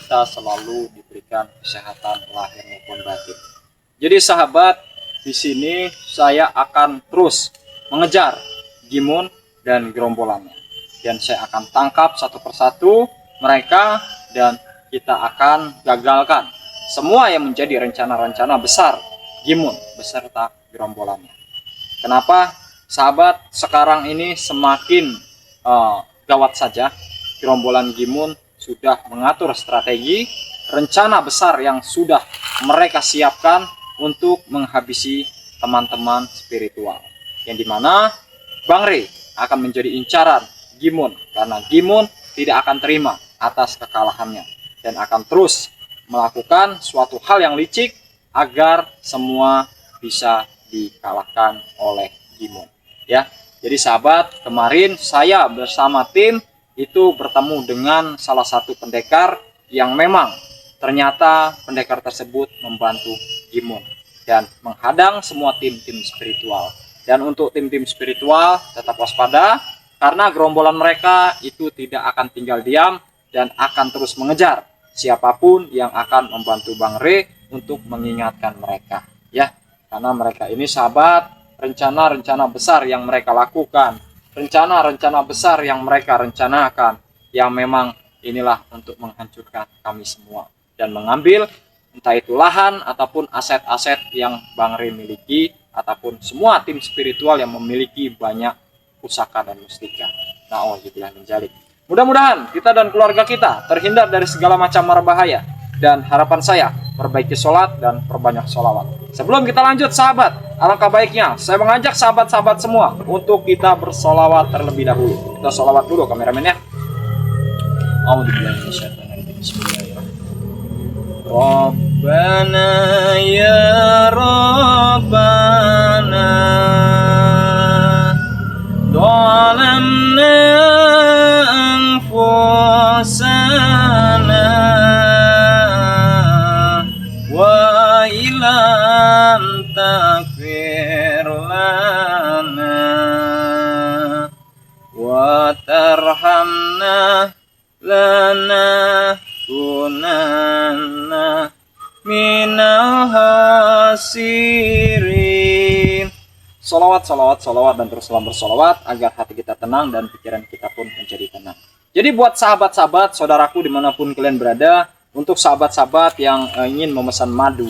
kita selalu diberikan kesehatan lahir maupun batin. Jadi sahabat, di sini saya akan terus mengejar Gimun dan gerombolannya, dan saya akan tangkap satu persatu mereka, dan kita akan gagalkan semua yang menjadi rencana-rencana besar Gimun beserta gerombolannya. Kenapa sahabat? Sekarang ini semakin gawat saja. Gerombolan Gimun sudah mengatur strategi, rencana besar yang sudah mereka siapkan untuk menghabisi teman-teman spiritual, yang dimana Bang Rey akan menjadi incaran Gimun, karena Gimun tidak akan terima atas kekalahannya dan akan terus melakukan suatu hal yang licik agar semua bisa dikalahkan oleh Gimun, ya. Jadi sahabat, kemarin saya bersama tim itu bertemu dengan salah satu pendekar yang memang ternyata pendekar tersebut membantu Gimun dan menghadang semua tim-tim spiritual. Dan untuk tim-tim spiritual tetap waspada, karena gerombolan mereka itu tidak akan tinggal diam dan akan terus mengejar siapapun yang akan membantu Bang Rey untuk mengingatkan mereka, ya. Karena mereka ini sahabat, rencana-rencana besar yang mereka lakukan, rencana-rencana besar yang mereka rencanakan, yang memang inilah untuk menghancurkan kami semua dan mengambil entah itu lahan ataupun aset-aset yang Bang Rey miliki, ataupun semua tim spiritual yang memiliki banyak pusaka dan mustika. Na'udzubillah min dzalik. Mudah-mudahan kita dan keluarga kita terhindar dari segala macam mara bahaya, dan harapan saya perbaiki sholat dan perbanyak sholawat. Sebelum kita lanjut sahabat, alangkah baiknya saya mengajak sahabat-sahabat semua untuk kita bersolawat terlebih dahulu. Kita sholawat dulu kameramen ya. Bismillahirrahmanirrahim. Rabbana ya Rabbana dhalamna anfusana wa ilam takfir lana wa tarhamna lana kunanna minal hasirin. Salawat, salawat, salawat, dan teruslah bersolawat agar hati kita tenang dan pikiran kita pun menjadi tenang. Jadi buat sahabat-sahabat, saudaraku dimanapun kalian berada, untuk sahabat-sahabat yang ingin memesan madu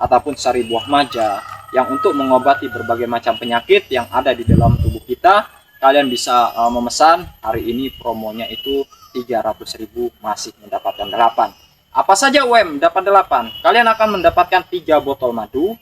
ataupun sari buah maja yang untuk mengobati berbagai macam penyakit yang ada di dalam tubuh kita, kalian bisa memesan. Hari ini promonya itu 300.000 masih mendapatkan 8. Apa saja UM dapat 8? Kalian akan mendapatkan 3 botol madu,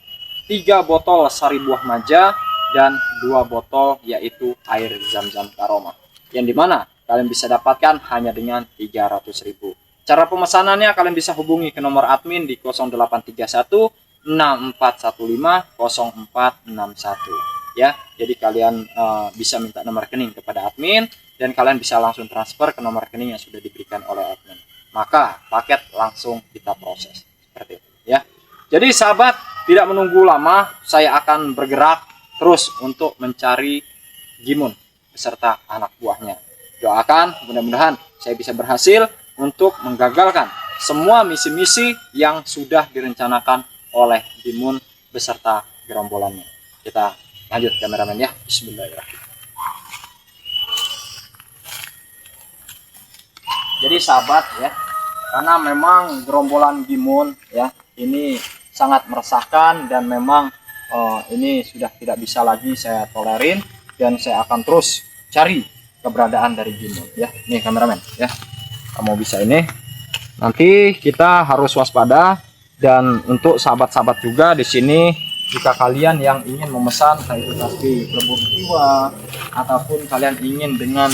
3 botol sari buah maja, dan 2 botol yaitu air zam-zam karomah, yang dimana kalian bisa dapatkan hanya dengan 300.000. Cara pemesanannya kalian bisa hubungi ke nomor admin di 0831 6415 0461, ya. Jadi kalian bisa minta nomor rekening kepada admin dan kalian bisa langsung transfer ke nomor rekening yang sudah diberikan oleh admin. Maka paket langsung kita proses seperti itu, ya. Jadi sahabat, tidak menunggu lama, saya akan bergerak terus untuk mencari Gimun beserta anak buahnya. Doakan mudah-mudahan saya bisa berhasil untuk menggagalkan semua misi-misi yang sudah direncanakan oleh Gimun beserta gerombolannya. Kita lanjut kameramen ya. Bismillahirrahmanirrahim. Jadi sahabat ya, karena memang gerombolan Gimun ya ini sangat meresahkan, dan memang ini sudah tidak bisa lagi saya tolerin, dan saya akan terus cari keberadaan dari Gimun ya. Nih kameramen ya, kamu bisa ini. Nanti kita harus waspada, dan untuk sahabat-sahabat juga di sini, jika kalian yang ingin memesan entah itu tasbih pelebur jiwa ataupun kalian ingin dengan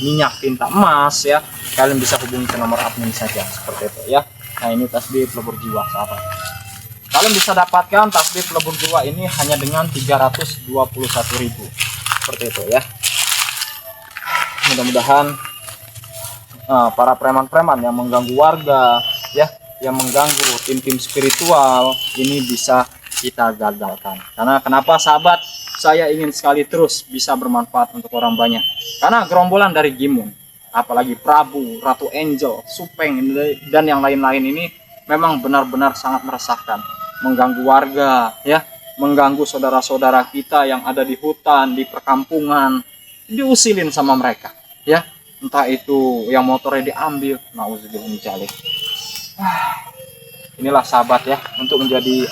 minyak tinta emas ya, kalian bisa hubungi ke nomor admin saja seperti itu ya. Nah ini tasbih pelebur jiwa sahabat. Kalian bisa dapatkan tasbih pelebur jiwa ini hanya dengan 321.000 seperti itu ya. Mudah-mudahan para preman-preman yang mengganggu warga ya, yang mengganggu tim-tim spiritual ini bisa kita gagalkan. Karena kenapa sahabat, saya ingin sekali terus bisa bermanfaat untuk orang banyak. Karena gerombolan dari Gimun apalagi Prabu, Ratu Angel, Supeng, dan yang lain-lain ini memang benar-benar sangat meresahkan, mengganggu warga, ya, mengganggu saudara-saudara kita yang ada di hutan, di perkampungan, diusilin sama mereka, ya, entah itu yang motornya diambil, nauzubillah min dzalik. Inilah sahabat ya, untuk menjadi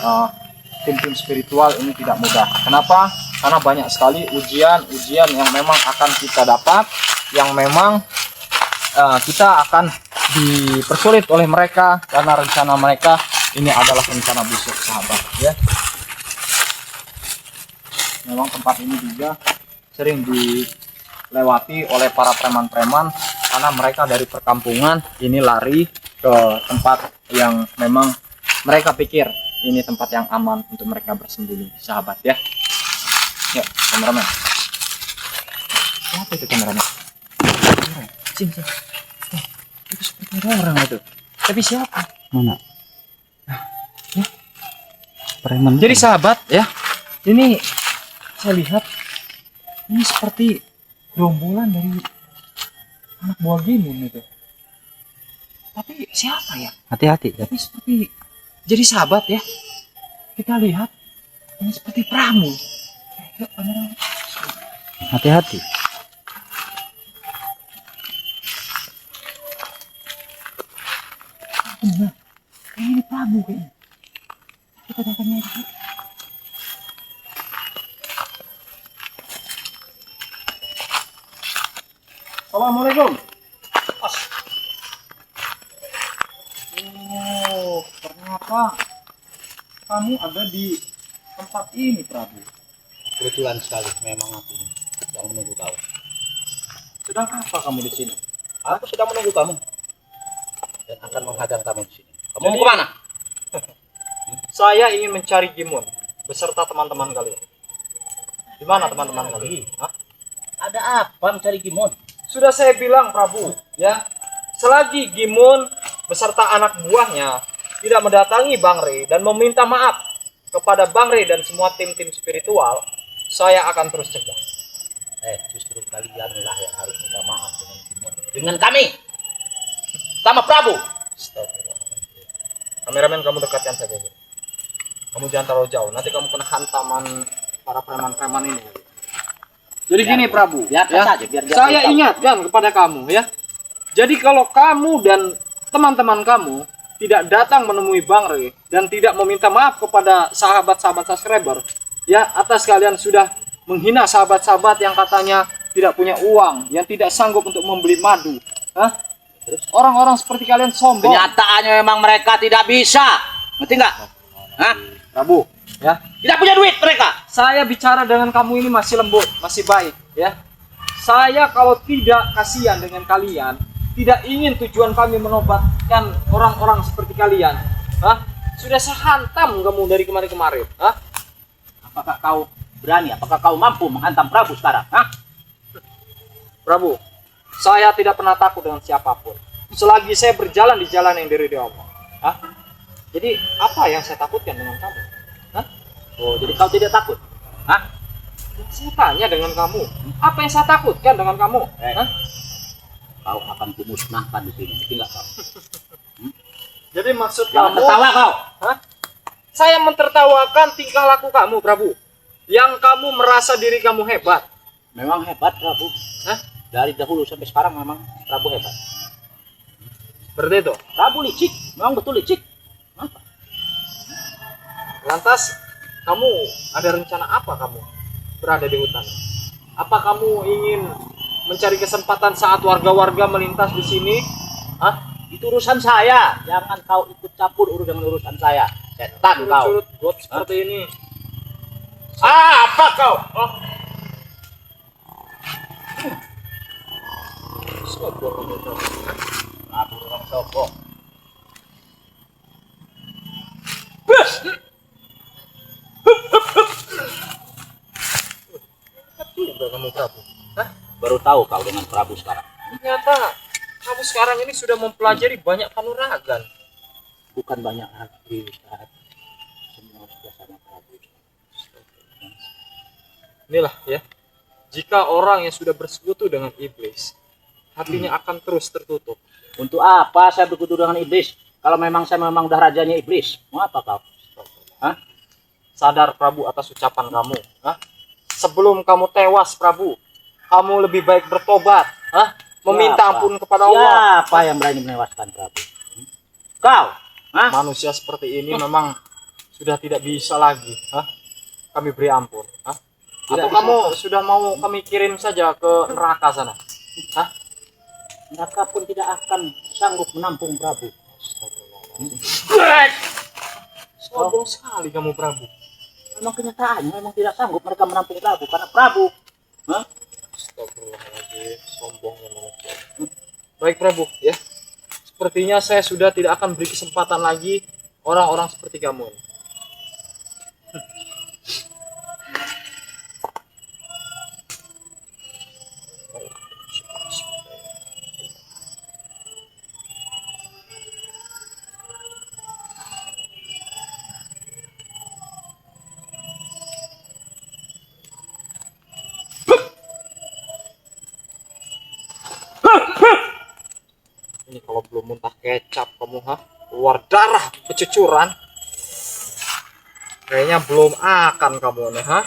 tim-tim spiritual ini tidak mudah. Kenapa? Karena banyak sekali ujian-ujian yang memang akan kita dapat, yang memang kita akan dipersulit oleh mereka karena rencana mereka ini adalah rencana busuk, sahabat ya. Memang tempat ini juga sering dilewati oleh para preman-preman karena mereka dari perkampungan ini lari ke tempat yang memang mereka pikir ini tempat yang aman untuk mereka bersembunyi, sahabat ya. Yuk, kameramen. Apa itu kameramen? Sini. Itu seperti ada orang itu. Tapi siapa? Mana? Ya. Preman. Jadi sahabat ya, ini saya lihat ini seperti gerombolan dari anak buah Gimun itu. Tapi siapa ya? Hati-hati ya. Tapi seperti, jadi sahabat ya, kita lihat ini seperti Pramu. Yuk, kameramen. Hati-hati. Nah, ini Prabu kayaknya. Kita datangnya aja. Assalamualaikum. Oh, ternyata kamu ada di tempat ini, Prabu. Kebetulan sekali, memang aku yang menunggu kau. Sedang apa kamu di sini? Aku sedang menunggu kamu dan akan menghadang kamu di sini. Kamu Jadi- mau kemana? Saya ingin mencari Gimun beserta teman-teman kalian. Di mana teman-teman kalian? Hah? Ada apa mencari Gimon? Sudah saya bilang, Prabu, ya. Selagi Gimun beserta anak buahnya tidak mendatangi Bang Rey dan meminta maaf kepada Bang Rey dan semua tim-tim spiritual, saya akan terus cegah. Justru kalianlah yang harus minta maaf dengan Gimon. Dengan kami, sama Prabu. Astagfirullahaladzim. Kameramen, kamu dekatkan saja. Kamu jangan terlalu jauh, nanti kamu kena hantaman para preman-preman ini. Jadi Biar- gini, Prabu, biarkan ya. saja, biar dia Saya tahu. ingatkan kepada kamu, ya. Jadi kalau kamu dan teman-teman kamu tidak datang menemui Bang Rey dan tidak meminta maaf kepada sahabat-sahabat subscriber, ya, atas kalian sudah menghina sahabat-sahabat yang katanya tidak punya uang, yang tidak sanggup untuk membeli madu. Hah? Orang-orang seperti kalian sombong. Kenyataannya memang mereka tidak bisa. Ngerti nggak? Hah? Prabu, ya. Tidak punya duit mereka. Saya bicara dengan kamu ini masih lembut, masih baik, ya. Saya kalau tidak kasihan dengan kalian, tidak ingin tujuan kami menobatkan orang-orang seperti kalian. Hah? Sudah saya hantam kamu dari kemarin-kemarin. Hah? Apakah kau berani? Apakah kau mampu menghantam Prabu sekarang? Hah? Prabu, saya tidak pernah takut dengan siapapun. Selagi saya berjalan di jalan yang diridhoi Allah. Hah? Jadi apa yang saya takutkan dengan kamu? Hah? Oh, jadi kau tidak takut? Hah? Saya tanya dengan kamu, apa yang saya takutkan dengan kamu? Hah? Kau akan kumusnahkan di sini. Ngerti nggak kau? Jadi maksud Jangan kamu? tertawa kau. Hah? Saya mentertawakan tingkah laku kamu, Prabu. Yang kamu merasa diri kamu hebat. Memang hebat Prabu. Hah? Dari dahulu sampai sekarang memang Prabu hebat. Seperti itu. Prabu licik, memang betul licik. Apa? Lantas, kamu ada rencana apa kamu berada di hutan? Apa kamu ingin mencari kesempatan saat warga-warga melintas di sini? Hah? Itu urusan saya. Jangan kau ikut campur dengan urusan saya. Setan kau. Curut got seperti ini. Apa kau? Oh. Sombong kamu, Prabu. Prabu orang sombong. Juga kamu, Prabu. Hah? Baru tahu kau dengan Prabu sekarang. Ternyata kamu sekarang ini sudah mempelajari banyak kanuragan. Bukan banyak lagi Ustaz. Semua sudah sama Prabu. Inilah ya, jika orang yang sudah bersekutu dengan iblis hatinya akan terus tertutup. Untuk apa saya berkutu dengan iblis? Kalau memang saya memang udah rajanya iblis, mau apa kau? Hah? Sadar Prabu atas ucapan kamu. Hah? Sebelum kamu tewas Prabu, kamu lebih baik bertobat. Hah? Meminta Siapa? ampun kepada Allah. Siapa yang berani menewaskan Prabu? Kau? Hah? Manusia seperti ini memang sudah tidak bisa lagi. Hah? Kami beri ampun. Hah? Tidak Atau bisa. kamu sudah mau kami kirim saja ke neraka sana? Hah? Neraka pun tidak akan sanggup menampung Prabu. Sombong sekali kamu Prabu. Memang kenyataannya memang tidak sanggup mereka menampung Prabu karena Prabu. Hah? Astagfirullahaladzim, sombongnya manusia. Baik Prabu, ya. Sepertinya saya sudah tidak akan beri kesempatan lagi orang-orang seperti kamu. Ini kalau belum muntah kecap kamu, ha? Keluar darah kecucuran. Kayaknya belum akan kamu nih, ha?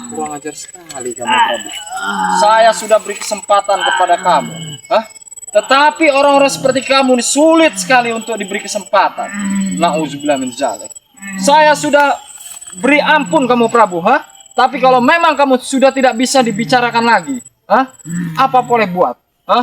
Kurang ajar sekali kamu, Prabu. Saya sudah beri kesempatan kepada kamu, hah? Tetapi orang-orang seperti kamu ini sulit sekali untuk diberi kesempatan. Nauzubillah min dzalik. Saya sudah beri ampun kamu Prabu, ha? Tapi kalau memang kamu sudah tidak bisa dibicarakan lagi, ha? Apa boleh buat, ha?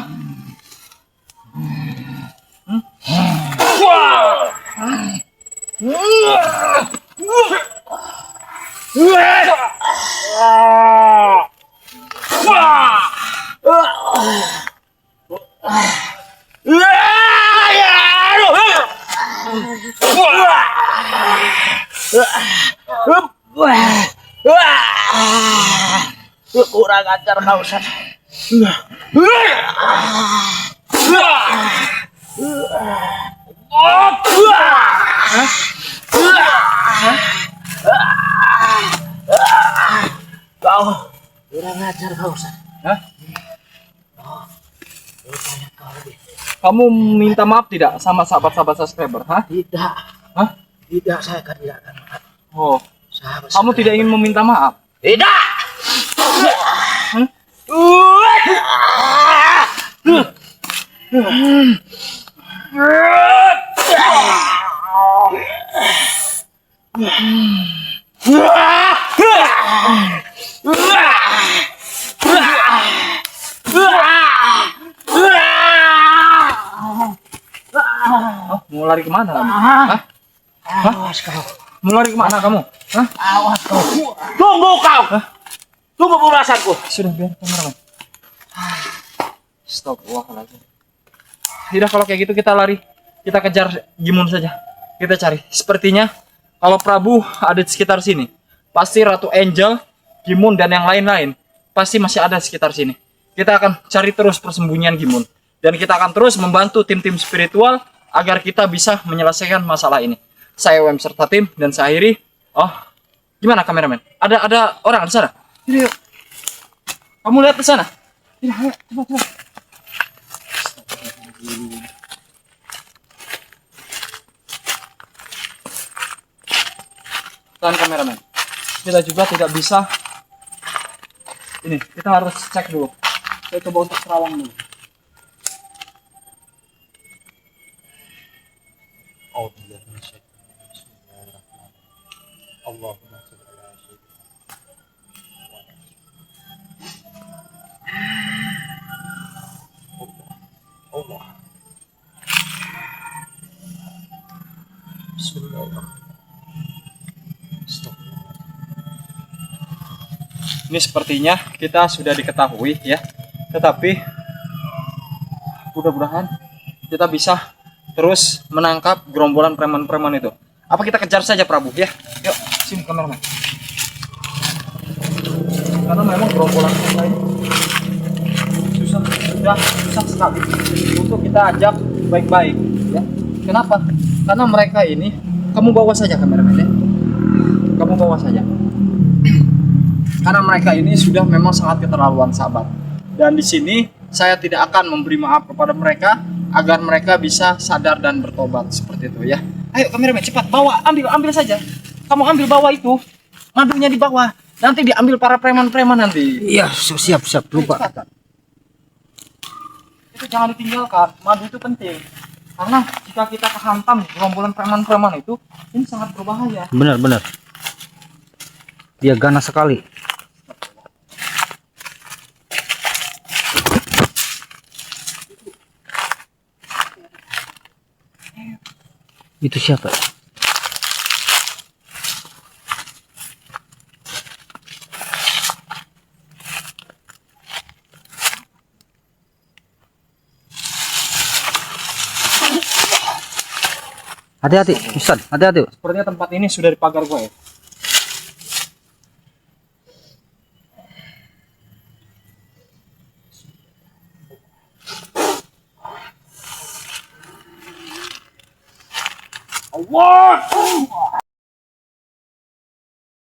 Kurang ajar kau San. Kau kurang ajar kau San. Hah? Kamu minta maaf tidak sama sahabat-sahabat subscriber, ha? Tidak, Hah? tidak saya akan tidak akan maaf. Oh, Sahabat kamu saya. tidak ingin meminta maaf? Tidak. Hah? Mau lari kemana kamu? Hah? Awas kau. Mau lari kemana kamu? Hah? Awas kau. Tunggu kau. Tunggu pembahasanku. Sudah biar kameramen. Astagfirullahaladzim. Tidak, kalau kayak gitu kita lari. Kita kejar Gimun saja. Kita cari. Sepertinya kalau Prabu ada di sekitar sini, pasti Ratu Angel, Gimun dan yang lain-lain pasti masih ada di sekitar sini. Kita akan cari terus persembunyian Gimun dan kita akan terus membantu tim-tim spiritual agar kita bisa menyelesaikan masalah ini. Saya WM serta tim dan saya akhiri. Oh, gimana kameramen? Ada orang di sana? Ini yuk. Kamu lihat ke sana. Tidak, ayo, coba. Tahan kameramen. Kita juga tidak bisa. Ini, kita harus cek dulu. Saya coba untuk terawang dulu. Oh, tidak. Allahumma shalli ala sayyidina Allah. Bismillahirrahmanirrahim. Ini sepertinya kita sudah diketahui ya. Tetapi mudah-mudahan kita bisa terus menangkap gerombolan preman-preman itu. Apa kita kejar saja Prabu ya? Yuk, sini kameramen. Karena memang gerombolan lain susah. sudah susah sekali untuk kita ajak baik-baik, ya. Kenapa? Karena mereka ini, kamu bawa saja kameramen ya. Kamu bawa saja. Karena mereka ini sudah memang sangat keterlaluan, sahabat. Dan di sini saya tidak akan memberi maaf kepada mereka agar mereka bisa sadar dan bertobat seperti itu ya. Ayo kameramen cepat bawa, ambil saja. Kamu ambil bawa itu, madunya di bawah. Nanti diambil para preman-preman nanti. Iya, siap lupa. Cepat. Itu jangan ditinggalkan, madu itu penting. Karena jika kita kehantam gerombolan preman-preman itu, ini sangat berbahaya. Benar. Dia ganas sekali. Itu siapa? Hati-hati, Ustaz. Hati-hati. Sepertinya tempat ini sudah dipagar gue ya. Allah!